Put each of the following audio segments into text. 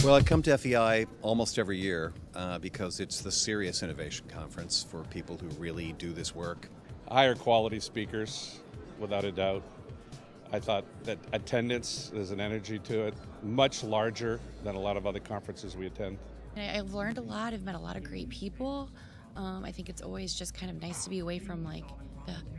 Well, I come to FEI almost every year because it's the serious innovation conference for people who really do this work. Higher quality speakers, without a doubt. I thought that attendance, there's an energy to it, much larger than a lot of other conferences we attend. I've learned a lot. I've met a lot of great people. I think it's always just kind of nice to be away from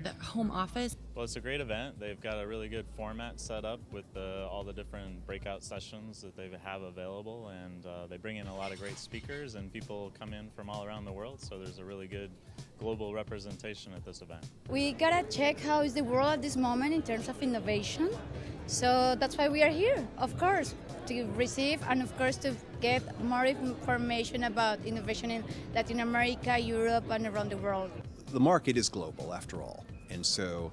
the home office. Well, it's a great event. They've got a really good format set up with all the different breakout sessions that they have available, and they bring in a lot of great speakers, and people come in from all around the world, so there's a really good global representation at this event. We gotta check how is the world at this moment in terms of innovation, so that's why we are here, of course, to receive and of course to get more information about innovation in Latin America, Europe, and around the world. The market is global, after all, and so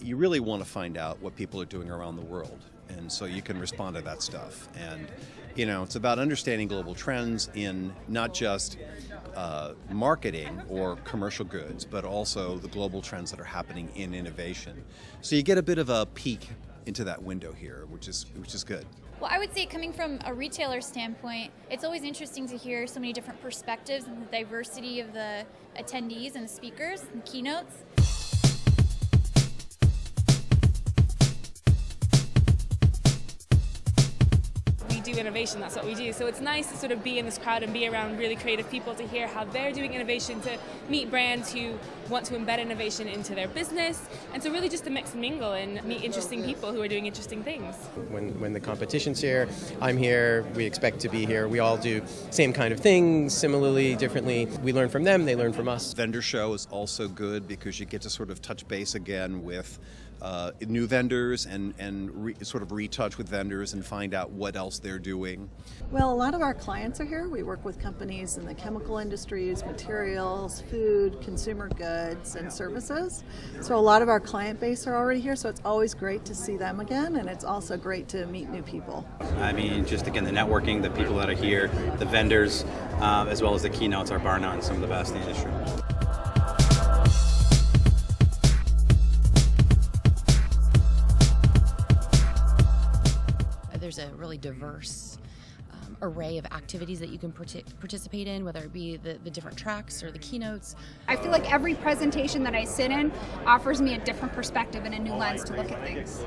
you really want to find out what people are doing around the world, and so you can respond to that stuff. And it's about understanding global trends in not just marketing or commercial goods, but also the global trends that are happening in innovation. So you get a bit of a peek into that window here, which is good. Well, I would say coming from a retailer standpoint, it's always interesting to hear so many different perspectives and the diversity of the attendees and the speakers and keynotes. We do innovation, that's what we do. So it's nice to sort of be in this crowd and be around really creative people to hear how they're doing innovation, to meet brands who want to embed innovation into their business, and so really just to mix and mingle and meet interesting people who are doing interesting things. When the competition's here, I'm here, we expect to be here. We all do same kind of things, similarly, differently. We learn from them, they learn from us. Vendor show is also good because you get to sort of touch base again with new vendors and sort of retouch with vendors and find out what else they're doing. Well, a lot of our clients are here. We work with companies in the chemical industries, materials, food, consumer goods, and services. So a lot of our client base are already here, so it's always great to see them again, and it's also great to meet new people. I mean, just again, the networking, the people that are here, the vendors, as well as the keynotes are bar none some of the best in the industry. There's a really diverse array of activities that you can participate in, whether it be the different tracks or the keynotes. I feel like every presentation that I sit in offers me a different perspective and a new lens to look at things.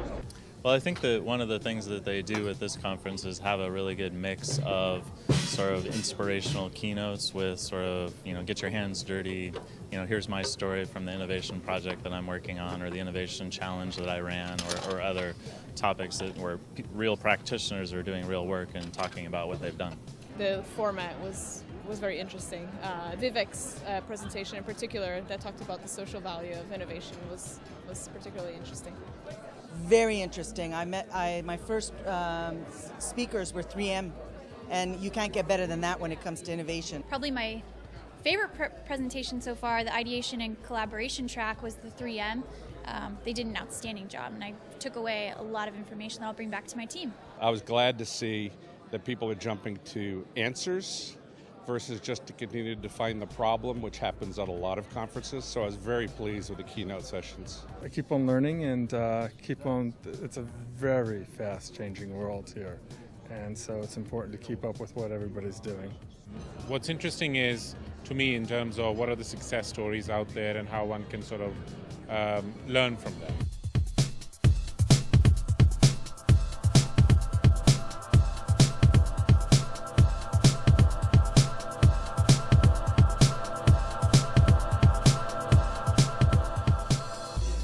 Well, I think that one of the things that they do at this conference is have a really good mix of sort of inspirational keynotes with sort of, get your hands dirty, here's my story from the innovation project that I'm working on, or the innovation challenge that I ran, or other topics where real practitioners are doing real work and talking about what they've done. The format was very interesting. Vivek's presentation in particular that talked about the social value of innovation was particularly interesting. Very interesting. My first speakers were 3M, and you can't get better than that when it comes to innovation. Probably my favorite presentation so far, the ideation and collaboration track, was the 3M. They did an outstanding job, and I took away a lot of information that I'll bring back to my team. I was glad to see that people are jumping to answers versus just to continue to define the problem, which happens at a lot of conferences. So I was very pleased with the keynote sessions. I keep on learning and it's a very fast-changing world here. And so it's important to keep up with what everybody's doing. What's interesting is, to me, in terms of what are the success stories out there and how one can sort of learn from them.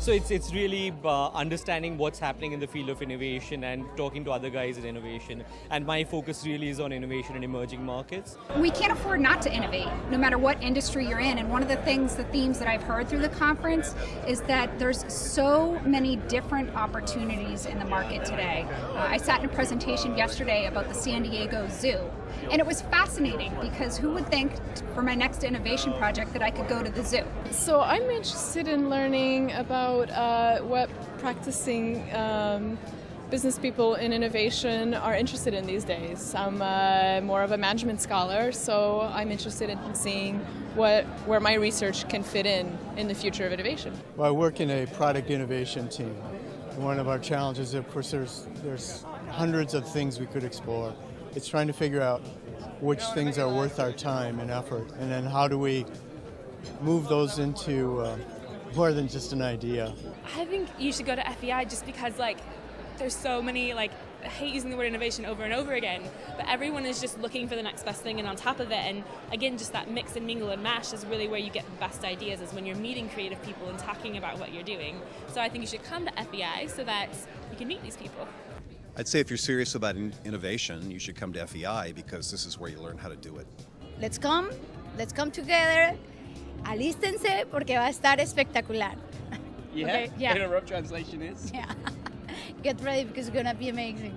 So it's really understanding what's happening in the field of innovation and talking to other guys in innovation. And my focus really is on innovation in emerging markets. We can't afford not to innovate, no matter what industry you're in. And one of the themes that I've heard through the conference is that there's so many different opportunities in the market today. I sat in a presentation yesterday about the San Diego Zoo. And it was fascinating because who would think for my next innovation project that I could go to the zoo? So I'm interested in learning about what practicing business people in innovation are interested in these days. I'm more of a management scholar, so I'm interested in seeing where my research can fit in the future of innovation. Well, I work in a product innovation team. One of our challenges, of course, there's hundreds of things we could explore. It's trying to figure out which things are worth our time and effort, and then how do we move those into more than just an idea. I think you should go to FEI just because there's so many I hate using the word innovation over and over again, but everyone is just looking for the next best thing and on top of it, and again just that mix and mingle and mash is really where you get the best ideas, is when you're meeting creative people and talking about what you're doing. So I think you should come to FEI so that you can meet these people. I'd say if you're serious about innovation, you should come to FEI because this is where you learn how to do it. Let's come together, alístense porque va a estar espectacular. Yeah, Okay, yeah. In a rough translation is? Yeah. Get ready because it's gonna be amazing.